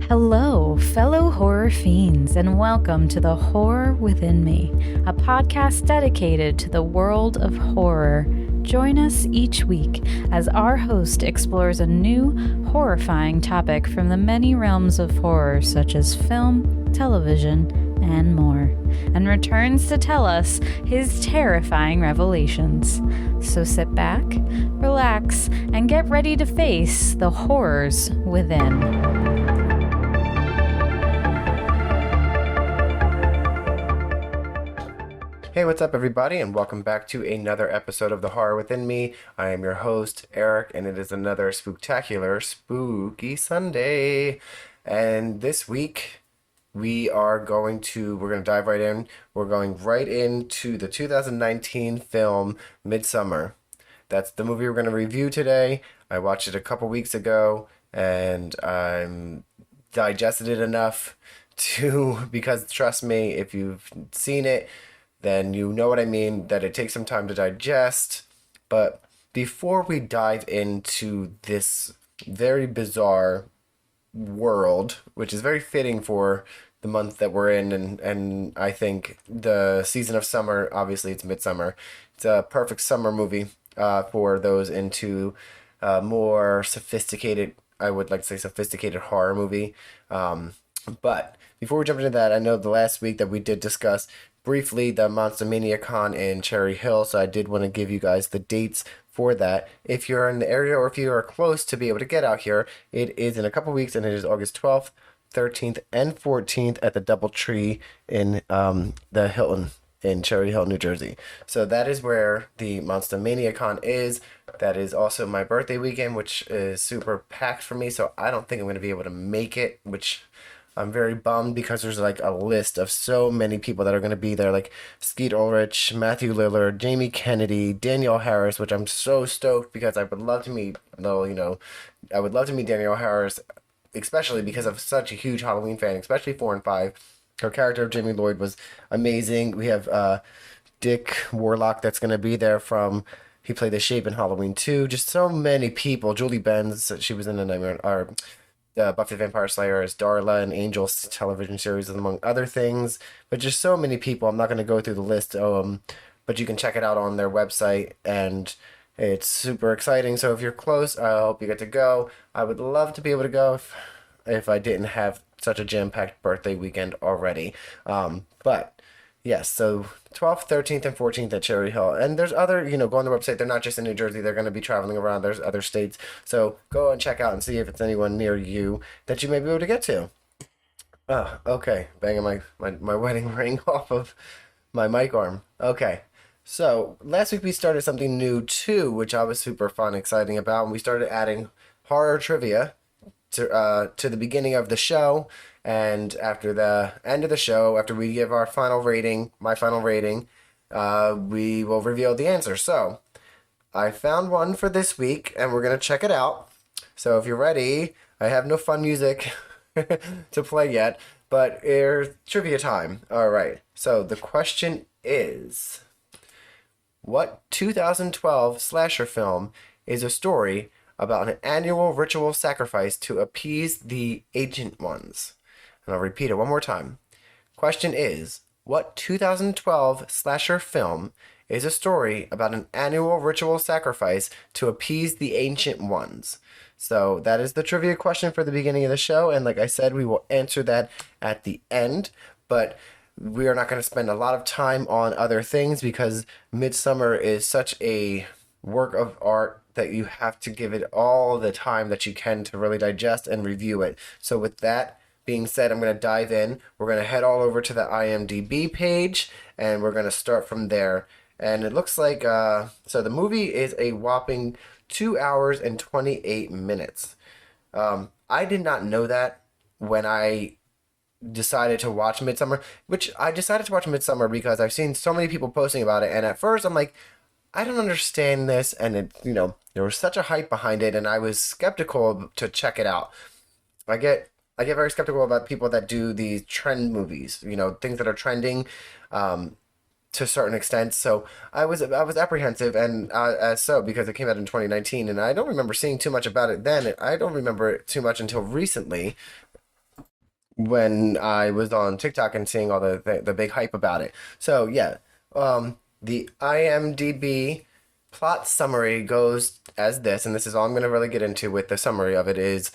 Hello, fellow horror fiends, and welcome to The Horror Within Me, a podcast dedicated to the world of horror. Join us each week as our host explores a new, horrifying topic from the many realms of horror, such as film, television, and more, and returns to tell us his terrifying revelations. So sit back, relax, and get ready to face the horrors within. Hey, what's up, everybody, and welcome back to another episode of The Horror Within Me. I am your host, Eric, and it is another spooktacular, spooky Sunday. And this week, we're going to dive right in. We're going right into the 2019 film Midsommar. That's the movie we're going to review today. I watched it a couple weeks ago, and I'm digested it enough because trust me, if you've seen it, then you know what I mean, that it takes some time to digest. But before we dive into this very bizarre world, which is very fitting for the month that we're in, and I think the season of summer, obviously it's Midsommar. It's a perfect summer movie for those into more sophisticated, I would like to say sophisticated horror movie. But before we jump into that, I know the last week that we did discuss briefly the Monster Con in Cherry Hill, so I did want to give you guys the dates for that. If you're in the area or if you are close to be able to get out here, it is in a couple weeks, and it is August 12th, 13th, and 14th at the Doubletree in the Hilton in Cherry Hill, New Jersey. So that is where the Monster Con is. That is also my birthday weekend, which is super packed for me, so I don't think I'm going to be able to make it, which I'm very bummed because there's like a list of so many people that are going to be there, like Skeet Ulrich, Matthew Lillard, Jamie Kennedy, Danielle Harris, which I'm so stoked because I would love to meet, I would love to meet Danielle Harris, especially because I'm such a huge Halloween fan, especially 4 and 5. Her character of Jamie Lloyd was amazing. We have Dick Warlock that's going to be there he played the Shape in Halloween 2. Just so many people. Julie Benz, she was in the Nightmare, Buffy the Vampire Slayer as Darla and Angel's television series, among other things. But just so many people. I'm not going to go through the list, but you can check it out on their website, and it's super exciting. So if you're close, I hope you get to go. I would love to be able to go if I didn't have such a jam-packed birthday weekend already. But yes, so 12th, 13th, and 14th at Cherry Hill. And there's other, go on the website. They're not just in New Jersey. They're going to be traveling around. There's other states. So go and check out and see if it's anyone near you that you may be able to get to. Oh, okay. Banging my wedding ring off of my mic arm. Okay. So last week we started something new too, which I was super fun, exciting about. And we started adding horror trivia to the beginning of the show. And after the end of the show, after we give our final rating, my final rating, we will reveal the answer. So I found one for this week, and we're going to check it out. So if you're ready, I have no fun music to play yet, but it's trivia time. All right. So the question is, what 2012 slasher film is a story about an annual ritual sacrifice to appease the Ancient Ones? And I'll repeat it one more time. Question is, what 2012 slasher film is a story about an annual ritual sacrifice to appease the Ancient Ones? So that is the trivia question for the beginning of the show, and like I said, we will answer that at the end, but we are not going to spend a lot of time on other things because Midsommar is such a work of art that you have to give it all the time that you can to really digest and review it. So with that being said, I'm going to dive in. We're going to head all over to the IMDb page, and we're going to start from there. And it looks like, so the movie is a whopping 2 hours and 28 minutes. I did not know that when I decided to watch Midsommar, which I decided to watch Midsommar because I've seen so many people posting about it, and at first I'm like, I don't understand this, and it, there was such a hype behind it, and I was skeptical to check it out. I get very skeptical about people that do these trend movies, things that are trending to a certain extent. So I was apprehensive, and as so, because it came out in 2019, and I don't remember seeing too much about it then. I don't remember it too much until recently. when I was on TikTok and seeing all the big hype about it. So yeah, the IMDb plot summary goes as this, and this is all I'm going to really get into with the summary of it is.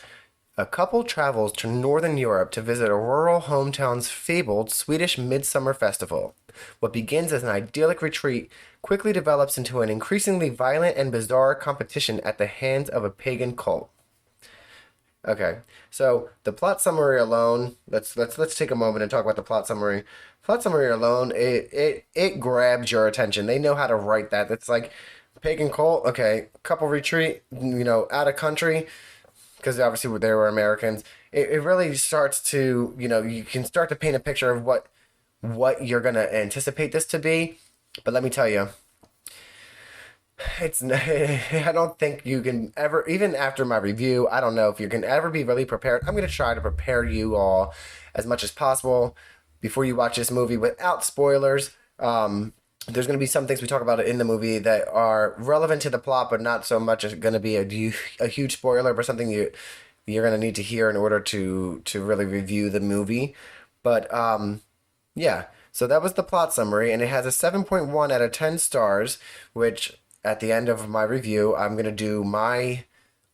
A couple travels to northern Europe to visit a rural hometown's fabled Swedish midsummer festival. What begins as an idyllic retreat quickly develops into an increasingly violent and bizarre competition at the hands of a pagan cult. Okay, so the plot summary alone. Let's take a moment and talk about the plot summary. Plot summary alone, it grabs your attention. They know how to write that. It's like pagan cult. Okay, couple retreat. Out of country because obviously they were Americans. It really starts to you can start to paint a picture of what you're gonna anticipate this to be. But let me tell you, I don't think you can ever, even after my review, I don't know if you can ever be really prepared. I'm going to try to prepare you all as much as possible before you watch this movie without spoilers. There's going to be some things we talk about in the movie that are relevant to the plot, but not so much as going to be a huge spoiler, but something you're going to need to hear in order to really review the movie. But yeah, so that was the plot summary, and it has a 7.1 out of 10 stars, which at the end of my review, I'm going to do my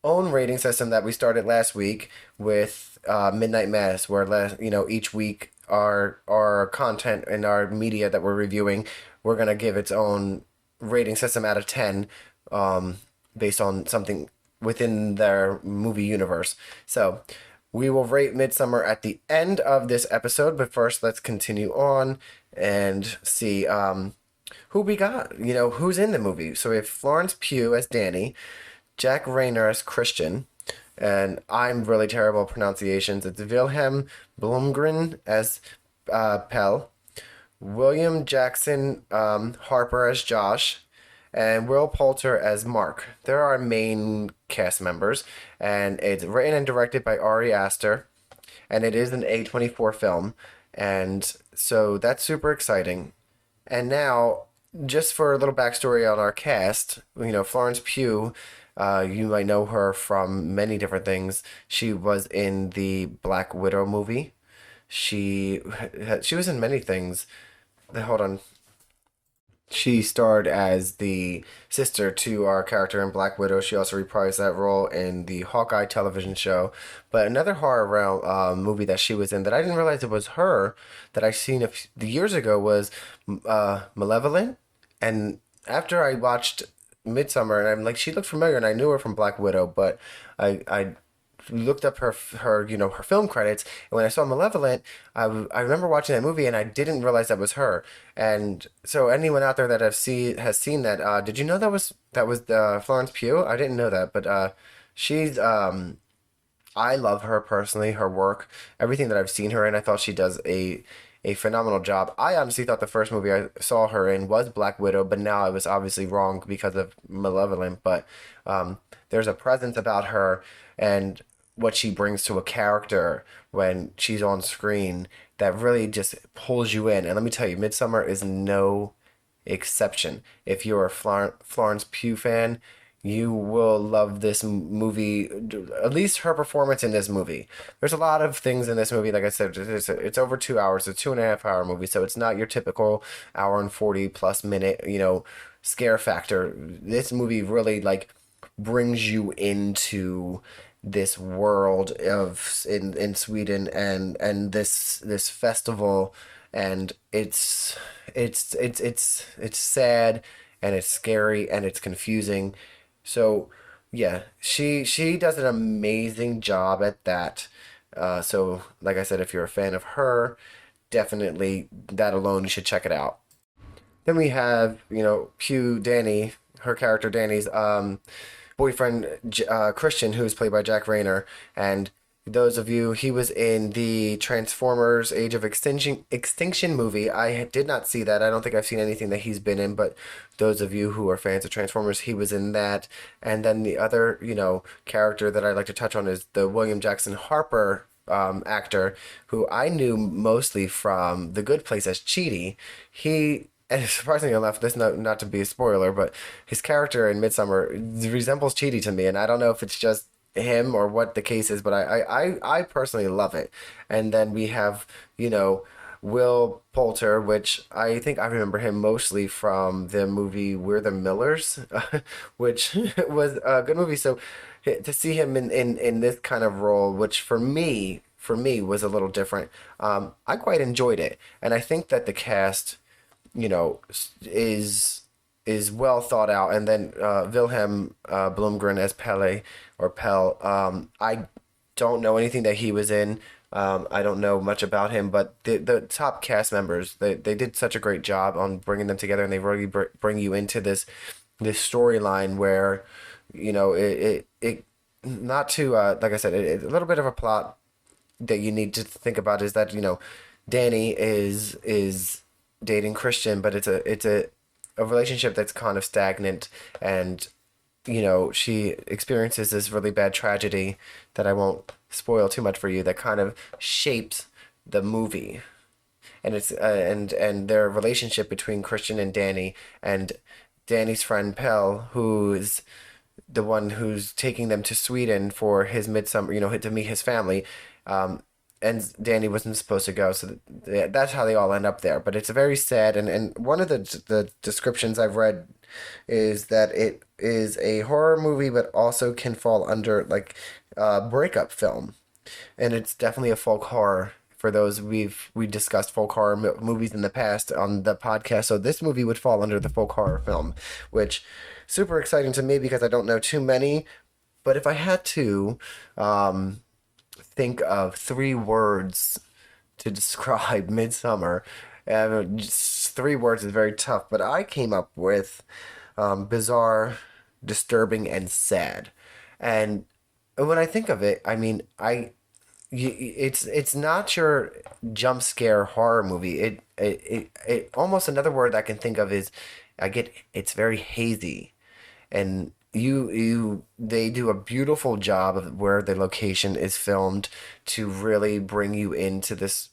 own rating system that we started last week with Midnight Mass, where each week our content and our media that we're reviewing, we're going to give its own rating system out of 10 based on something within their movie universe. So we will rate Midsommar at the end of this episode, but first let's continue on and see who we got, who's in the movie. So we have Florence Pugh as Danny, Jack Rayner as Christian, and I'm really terrible at pronunciations. It's Wilhelm Blumgren as Pell, William Jackson Harper as Josh, and Will Poulter as Mark. They're our main cast members, and it's written and directed by Ari Aster, and it is an A24 film, and so that's super exciting. And now, just for a little backstory on our cast, Florence Pugh, you might know her from many different things. She was in the Black Widow movie. She was in many things. Hold on. She starred as the sister to our character in Black Widow. She also reprised that role in the Hawkeye television show. But another horror realm movie that she was in that I didn't realize it was her that I seen years ago was Malevolent. And after I watched Midsommar, and I'm like, she looked familiar, and I knew her from Black Widow, but I looked up her her film credits, and when I saw Malevolent, I remember watching that movie and I didn't realize that was her. And so anyone out there that has seen that, did you know that was Florence Pugh? I didn't know that, but she's I love her personally, her work, everything that I've seen her in. I thought she does a phenomenal job. I honestly thought the first movie I saw her in was Black Widow, but now I was obviously wrong because of Malevolent. But there's a presence about her and what she brings to a character when she's on screen that really just pulls you in. And let me tell you, Midsommar is no exception. If you're a Florence Pugh fan, you will love this movie, at least her performance in this movie. There's a lot of things in this movie. Like I said, it's over 2 hours, it's a 2.5 hour movie, so it's not your typical hour and 40 plus minute, scare factor. This movie really like brings you into this world in Sweden and this festival, and it's sad and it's scary and it's confusing. So yeah, she does an amazing job at that. So like I said, if you're a fan of her, definitely that alone you should check it out. Then we have, Pugh Danny, her character Danny's boyfriend Christian, who's played by Jack Rayner, and those of you, he was in the Transformers Age of Extinction movie. I did not see that. I don't think I've seen anything that he's been in, but those of you who are fans of Transformers, he was in that. And then the other, character that I'd like to touch on is the William Jackson Harper actor, who I knew mostly from The Good Place as Chidi. And surprisingly enough, this not to be a spoiler, but his character in Midsommar resembles Chidi to me, and I don't know if it's just him or what the case is, but I personally love it. And then we have, you know, Will Poulter, which I think I remember him mostly from the movie We're the Millers, which was a good movie. So to see him in this kind of role, which for me was a little different, I quite enjoyed it. And I think that the cast, is well thought out. And then Wilhelm Blumgren as Pele or Pell. I don't know anything that he was in. I don't know much about him, but the top cast members, they did such a great job on bringing them together, and they really bring you into this storyline where, it not to like I said, a little bit of a plot that you need to think about is that Danny is dating Christian, but it's a relationship that's kind of stagnant, and she experiences this really bad tragedy that I won't spoil too much for you, that kind of shapes the movie. And it's and their relationship between Christian and Danny, and Danny's friend Pell, who's the one who's taking them to Sweden for his midsummer, to meet his family. And Danny wasn't supposed to go, so that's how they all end up there. But it's a very sad, and one of the descriptions I've read is that it is a horror movie, but also can fall under like a breakup film, and it's definitely a folk horror. For those we discussed folk horror movies in the past on the podcast, so this movie would fall under the folk horror film, which super exciting to me because I don't know too many. But if I had to, think of three words to describe Midsummer. Just three words is very tough, but I came up with bizarre, disturbing, and sad. And when I think of it, I mean, it's not your jump scare horror movie. It almost another word I can think of is it's very hazy, and they do a beautiful job of where the location is filmed to really bring you into this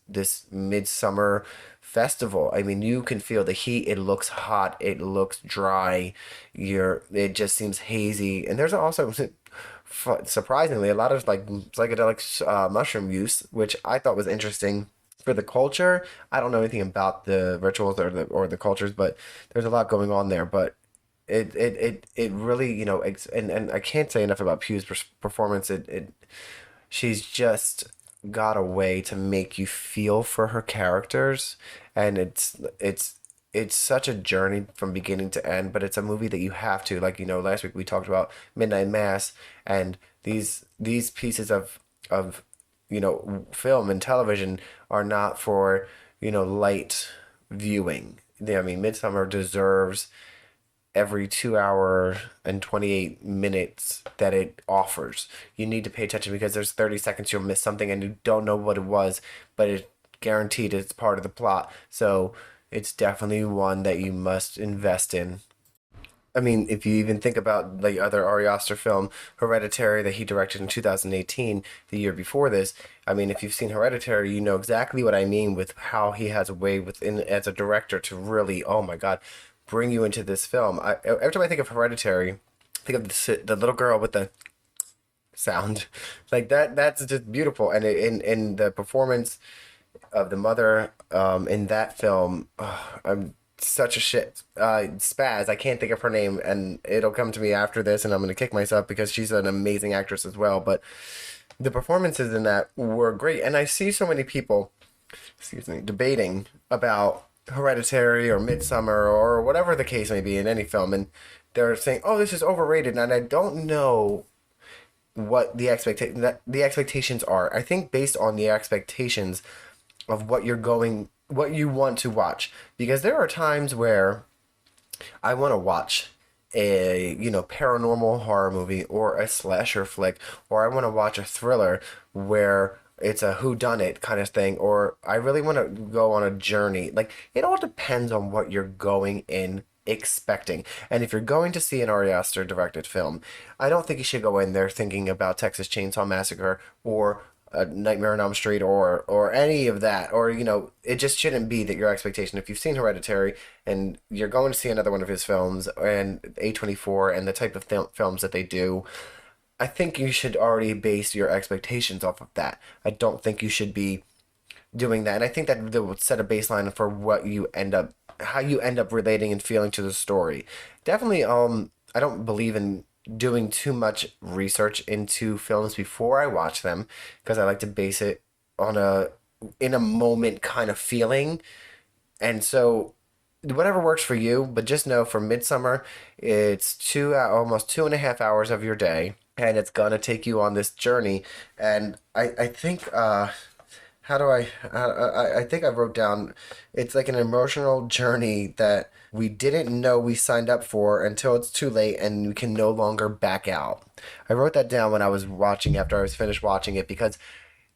midsummer festival. I mean, you can feel the heat. It looks hot, it looks dry, it just seems hazy. And there's also surprisingly a lot of like psychedelic mushroom use, which I thought was interesting for the culture. I don't know anything about the rituals or the cultures, but there's a lot going on there. But it really, and I can't say enough about Pugh's performance. She's just got a way to make you feel for her characters, and it's such a journey from beginning to end. But it's a movie that you have to, like, last week we talked about Midnight Mass, and these pieces of film and television are not for light viewing. I mean, Midsummer deserves every 2 hour and 28 minutes that it offers. You need to pay attention because there's 30 seconds you'll miss something and you don't know what it was, but it's guaranteed it's part of the plot. So it's definitely one that you must invest in. I mean, if you even think about the other Ari Aster film, Hereditary, that he directed in 2018, the year before this, I mean, if you've seen Hereditary, you know exactly what I mean with how he has a way within as a director to really, oh my God, bring you into this film. Every time I think of Hereditary, I think of the little girl with the sound, like that. That's just beautiful, and in the performance of the mother in that film, I'm such a shit spaz. I can't think of her name, and it'll come to me after this, and I'm gonna kick myself because she's an amazing actress as well. But the performances in that were great, and I see so many people, excuse me, debating about Hereditary or Midsummer or whatever the case may be in any film, and they're saying, "Oh, this is overrated," and I don't know what the expectations are. I think based on the expectations of what you want to watch, because there are times where I want to watch a paranormal horror movie or a slasher flick, or I want to watch a thriller where it's a whodunit kind of thing, or I really want to go on a journey. Like, it all depends on what you're going in expecting. And if you're going to see an Ari Aster directed film, I don't think you should go in there thinking about Texas Chainsaw Massacre or Nightmare on Elm Street or any of that, or it just shouldn't be that your expectation. If you've seen Hereditary and you're going to see another one of his films and A24 and the type of films that they do, I think you should already base your expectations off of that. I don't think you should be doing that. And I think that will set a baseline for what you end up, how you end up relating and feeling to the story. Definitely, I don't believe in doing too much research into films before I watch them because I like to base it on a in a moment kind of feeling. And so whatever works for you, but just know for Midsummer, it's almost 2.5 hours of your day, and it's gonna take you on this journey. And I think how do I think I wrote down it's like an emotional journey that we didn't know we signed up for until it's too late and we can no longer back out. I wrote that down when I was watching after I was finished watching it because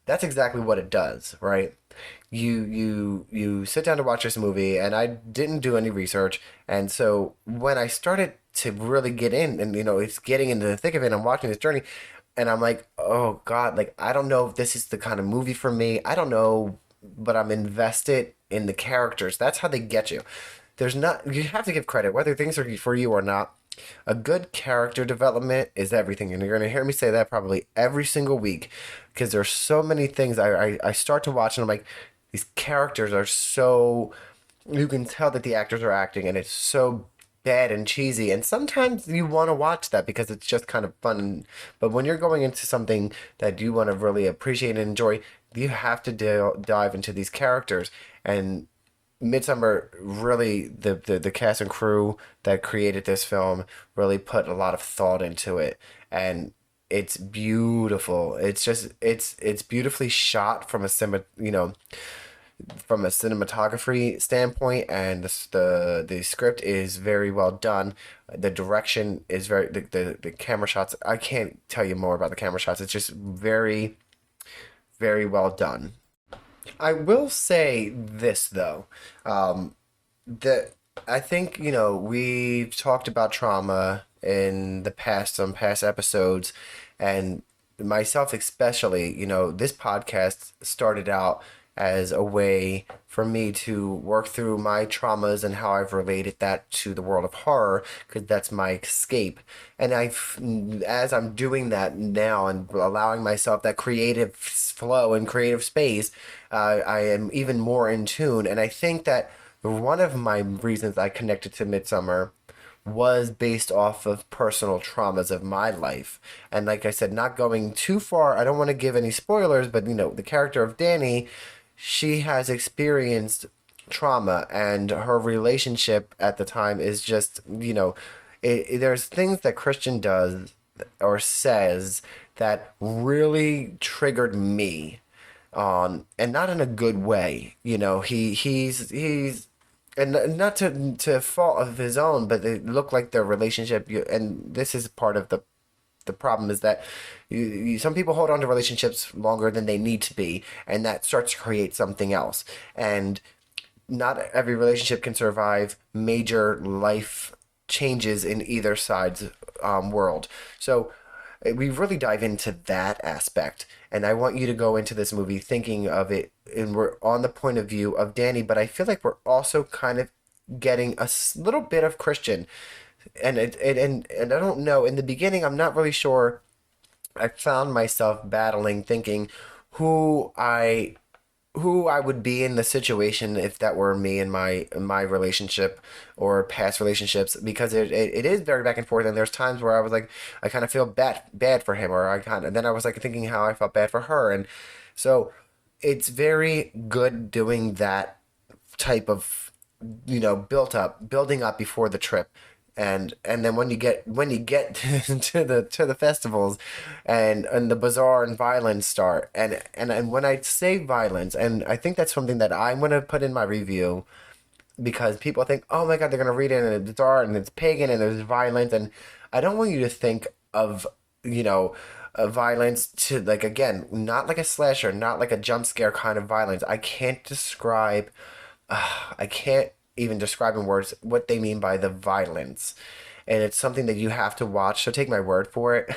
that's exactly what it does, right? You sit down to watch this movie, and I didn't do any research, and so when I started to really get in, and it's getting into the thick of it, I'm watching this journey, and I'm like, oh God, like I don't know if this is the kind of movie for me. I don't know, but I'm invested in the characters. That's how they get you. You have to give credit, whether things are for you or not. A good character development is everything, and you're going to hear me say that probably every single week because there's so many things I start to watch, and I'm like, these characters are so. You can tell that the actors are acting, and it's so bad and cheesy, and sometimes you want to watch that because it's just kind of fun. But when you're going into something that you want to really appreciate and enjoy, you have to dive into these characters. And Midsummer really the cast and crew that created this film really put a lot of thought into it, and it's beautiful. It's beautifully shot from from a cinematography standpoint, and the script is very well done. The direction is the camera shots. I can't tell you more about the camera shots. It's just very very well done. I will say this though, that I think we've talked about trauma in the past on past episodes, and myself especially. This podcast started out as a way for me to work through my traumas and how I've related that to the world of horror because that's my escape. And as I'm doing that now and allowing myself that creative flow and creative space, I am even more in tune. And I think that one of my reasons I connected to Midsummer was based off of personal traumas of my life. And like I said, not going too far, I don't want to give any spoilers, but the character of Danny, she has experienced trauma, and her relationship at the time is just, there's things that Christian does or says that really triggered me and not in a good way. He's and not to fault of his own, but it looked like their relationship. And this is part of the problem is that some people hold on to relationships longer than they need to be, and that starts to create something else. And not every relationship can survive major life changes in either side's world. So we really dive into that aspect, and I want you to go into this movie thinking of it, and we're on the point of view of Danny, but I feel like we're also kind of getting little bit of Christian, and I don't know. In the beginning, I'm not really sure. I found myself battling, thinking who I who I would be in the situation if that were me in my relationship or past relationships, because it is very back and forth, and there's times where I was like I kind of feel bad for him, or I kind of then I was like thinking how I felt bad for her. And so it's very good doing that type of building up before the trip, and then when you get to the festivals, and the bazaar and violence start, and when I say violence, and I think that's something that I'm gonna put in my review, because people think, oh my God, they're gonna read it and it's art and it's pagan and there's violence, and I don't want you to think of violence to, like, again, not like a slasher, not like a jump scare kind of violence. I can't even describe in words what they mean by the violence. And it's something that you have to watch, so take my word for it.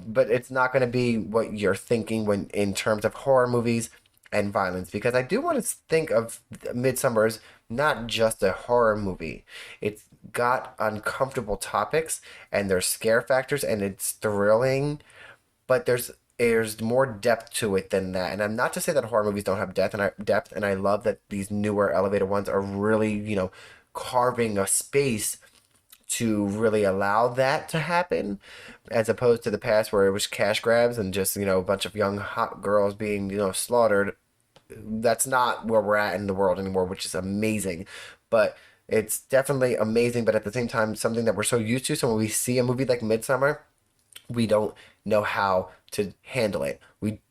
But it's not going to be what you're thinking when in terms of horror movies and violence, because I do want to think of Midsummer as not just a horror movie. It's got uncomfortable topics and there's scare factors and it's thrilling, but there's more depth to it than that. And I'm not to say that horror movies don't have depth, and I love that these newer elevated ones are really, carving a space to really allow that to happen, as opposed to the past where it was cash grabs and just, a bunch of young hot girls being, slaughtered. That's not where we're at in the world anymore, which is amazing. But it's definitely amazing, but at the same time, something that we're so used to. So when we see a movie like Midsommar, we don't know how to handle it.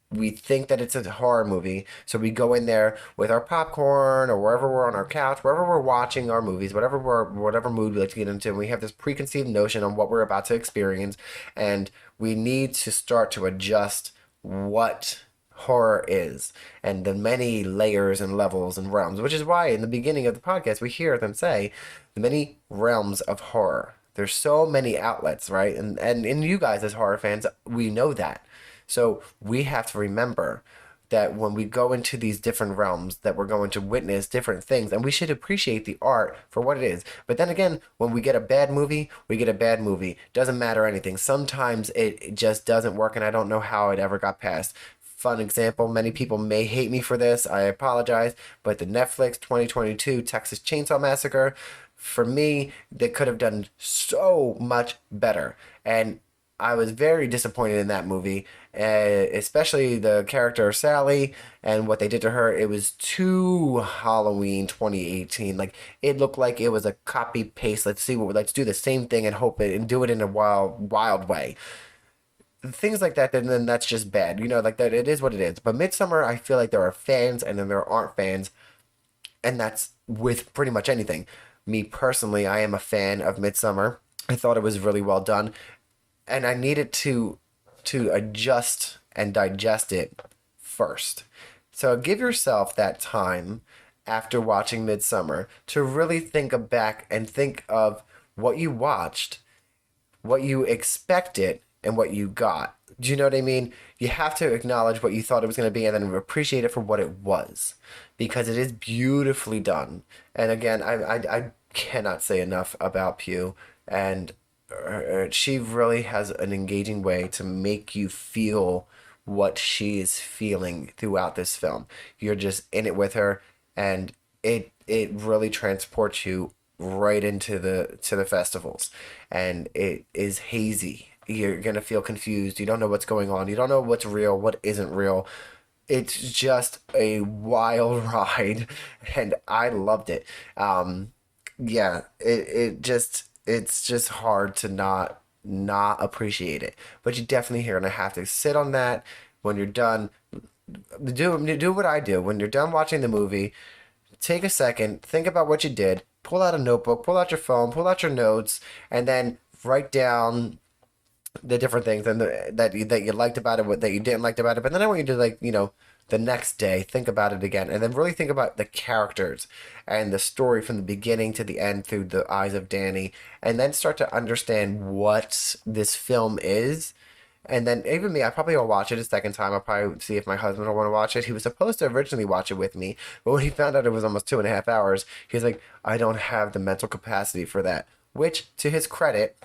We think that it's a horror movie, so we go in there with our popcorn or wherever we're on our couch, wherever we're watching our movies, whatever mood we like to get into, and we have this preconceived notion on what we're about to experience, and we need to start to adjust what horror is and the many layers and levels and realms, which is why in the beginning of the podcast we hear them say the many realms of horror. There's so many outlets, right? And you guys as horror fans, we know that. So we have to remember that when we go into these different realms, that we're going to witness different things, and we should appreciate the art for what it is. But then again, when we get a bad movie, we get a bad movie. Doesn't matter anything. Sometimes it just doesn't work, and I don't know how it ever got past. Fun example, many people may hate me for this, I apologize, but the Netflix 2022 Texas Chainsaw Massacre, for me, they could have done so much better. And I was very disappointed in that movie, especially the character Sally and what they did to her. It was too Halloween 2018. Like, it looked like it was a copy paste. Let's do the same thing and hope it and do it in a wild way. Things like that, then that's just bad. Like that, it is what it is. But Midsummer, I feel like there are fans and then there aren't fans, and that's with pretty much anything. Me personally, I am a fan of Midsummer. I thought it was really well done, and I needed to adjust and digest it first. So give yourself that time after watching Midsummer to really think back and think of what you watched, what you expected, and what you got. Do you know what I mean? You have to acknowledge what you thought it was going to be and then appreciate it for what it was, because it is beautifully done. And again, I cannot say enough about Pugh, and she really has an engaging way to make you feel what she is feeling throughout this film. You're just in it with her, and it really transports you right into the festivals, and it is hazy. You're gonna feel confused. You don't know what's going on. You don't know what's real, what isn't real. It's just a wild ride, and I loved it. Yeah, it's just hard to not appreciate it. But you definitely are gonna have to sit on that when you're done. Do what I do when you're done watching the movie. Take a second, think about what you did. Pull out a notebook, pull out your phone, pull out your notes, and then write down the different things and that you liked about it, what that you didn't like about it. But then I want you to, the next day, think about it again, and then really think about the characters and the story from the beginning to the end through the eyes of Danny, and then start to understand what this film is. And then even me, I probably will watch it a second time. I'll probably see if my husband will want to watch it. He was supposed to originally watch it with me, but when he found out it was almost 2.5 hours, he was like, I don't have the mental capacity for that. Which, to his credit,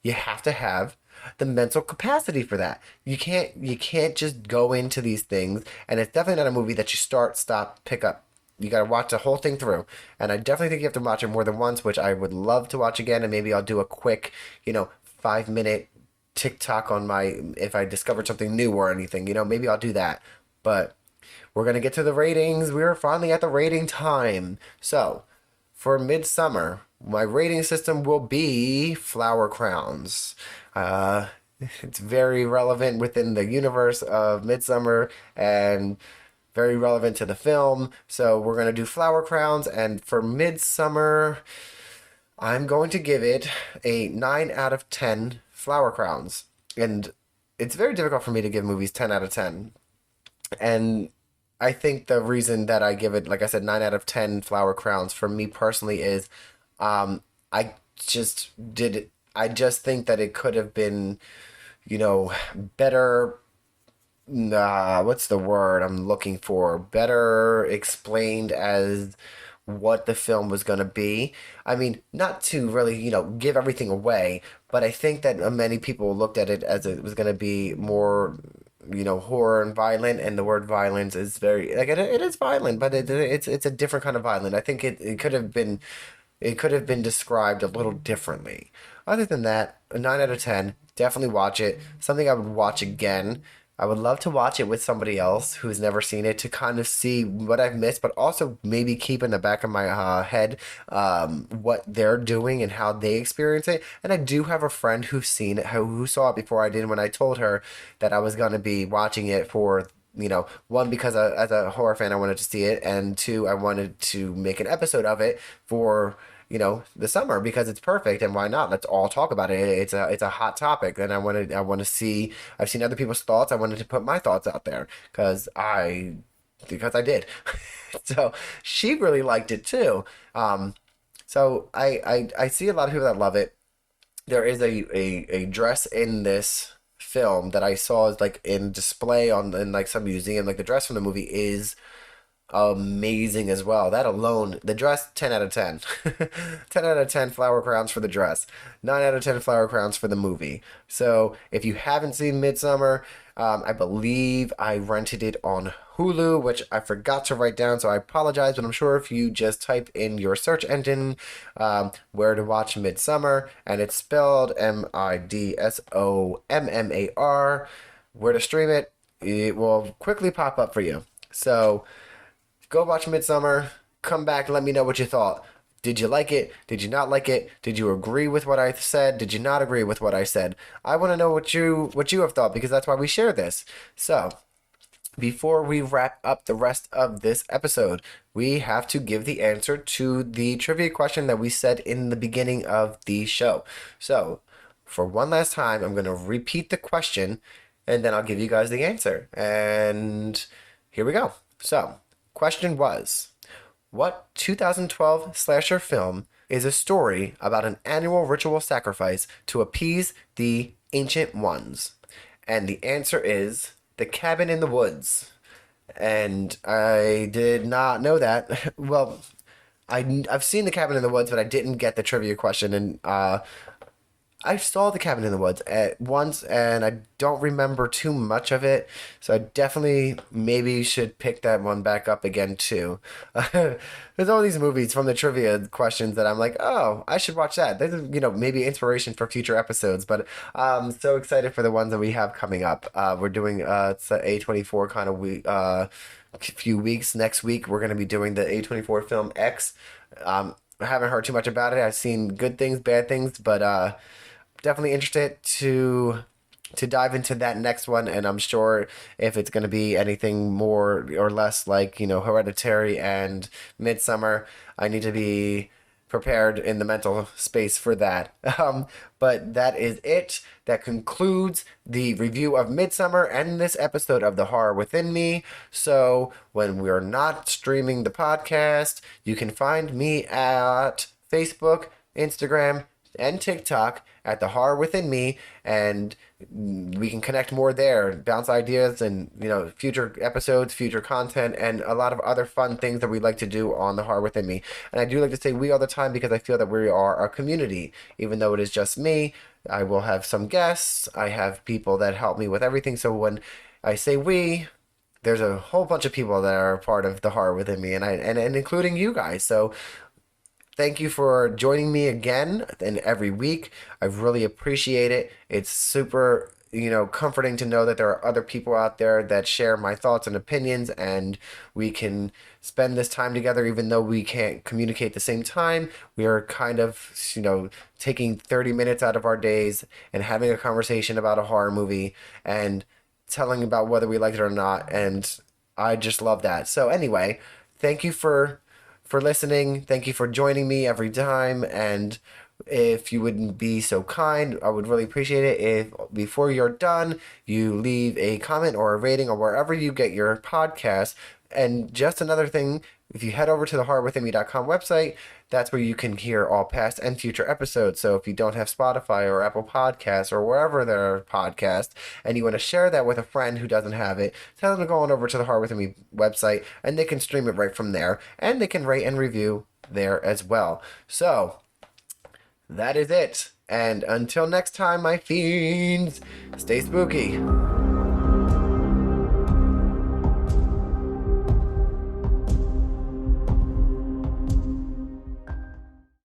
you have to have the mental capacity for that. You can't just go into these things, and it's definitely not a movie that you start, stop, pick up. You got to watch the whole thing through, and I definitely think you have to watch it more than once, which I would love to watch again. And maybe I'll do a quick, 5-minute TikTok on if I discovered something new or anything. Maybe I'll do that. But we're gonna get to the ratings. We're finally at the rating time. So for Midsummer, my rating system will be flower crowns. It's very relevant within the universe of Midsummer and very relevant to the film. So we're going to do flower crowns. And for Midsummer, I'm going to give it a 9 out of 10 flower crowns. And it's very difficult for me to give movies 10 out of 10. And I think the reason that I give it, like I said, 9 out of 10 flower crowns for me personally is I just did it. I just think that it could have been, better. What's the word I'm looking for? Better explained as what the film was going to be. I mean, not to really, give everything away, but I think that many people looked at it as it was going to be more, horror and violent, and the word violence is very, like, it is violent, but it's a different kind of violent. I think it could have been described a little differently. Other than that, a 9 out of 10. Definitely watch it. Something I would watch again. I would love to watch it with somebody else who's never seen it to kind of see what I've missed, but also maybe keep in the back of my head what they're doing and how they experience it. And I do have a friend who's seen it, who saw it before I did when I told her that I was going to be watching it for one, because as a horror fan, I wanted to see it, and two, I wanted to make an episode of it for, the summer because it's perfect, and why not? Let's all talk about it. It's a hot topic, and I want to see. I've seen other people's thoughts. I wanted to put my thoughts out there because I did. So she really liked it too. So I see a lot of people that love it. There is a dress in this film that I saw is like in display in like some museum. Like the dress from the movie is amazing as well. That alone, the dress, 10 out of 10. 10 out of 10 flower crowns for the dress. 9 out of 10 flower crowns for the movie. So if you haven't seen Midsommar, I believe I rented it on Hulu, which I forgot to write down, so I apologize, but I'm sure if you just type in your search engine where to watch Midsommar, and it's spelled Midsommar, where to stream it, it will quickly pop up for you. So go watch Midsommar. Come back and let me know what you thought. Did you like it? Did you not like it? Did you agree with what I said? Did you not agree with what I said? I want to know what you have thought, because that's why we share this. So, before we wrap up the rest of this episode, we have to give the answer to the trivia question that we said in the beginning of the show. So, for one last time, I'm going to repeat the question, and then I'll give you guys the answer. And here we go. So, question was, what 2012 slasher film is a story about an annual ritual sacrifice to appease the ancient ones? And the answer is The Cabin in the Woods. And I did not know that. Well, I've seen The Cabin in the Woods, but I didn't get the trivia question. And I saw The Cabin in the Woods at once, and I don't remember too much of it, so I definitely maybe should pick that one back up again too. There's all these movies from the trivia questions that I'm like, oh, I should watch that. This is, maybe inspiration for future episodes, but I'm so excited for the ones that we have coming up. We're doing it's an A24 kind of week, few weeks. Next week, we're going to be doing the A24 film X. I haven't heard too much about it. I've seen good things, bad things, but definitely interested to dive into that next one, and I'm sure if it's going to be anything more or less like Hereditary and Midsommar, I need to be prepared in the mental space for that. But that is it. That concludes the review of Midsommar and this episode of The Horror Within Me. So when we're not streaming the podcast, you can find me at Facebook, Instagram, and TikTok at The Horror Within Me, and we can connect more there, bounce ideas and future episodes, future content, and a lot of other fun things that we like to do on The Horror Within Me. And I do like to say we all the time because I feel that we are a community. Even though it is just me, I will have some guests, I have people that help me with everything. So when I say we, there's a whole bunch of people that are part of The Horror Within Me, and including you guys. So thank you for joining me again and every week. I really appreciate it. It's super, comforting to know that there are other people out there that share my thoughts and opinions, and we can spend this time together even though we can't communicate at the same time. We are kind of, taking 30 minutes out of our days and having a conversation about a horror movie and telling about whether we liked it or not. And I just love that. So anyway, thank you for listening. Thank you for joining me every time. And if you wouldn't be so kind, I would really appreciate it if before you're done, you leave a comment or a rating or wherever you get your podcast And just another thing, if you head over to the horrorwithinme.com website, that's where you can hear all past and future episodes. So if you don't have Spotify or Apple Podcasts or wherever there are podcasts, and you want to share that with a friend who doesn't have it, tell them to go on over to the Horror Within Me website, and they can stream it right from there. And they can rate and review there as well. So that is it. And until next time, my fiends, stay spooky.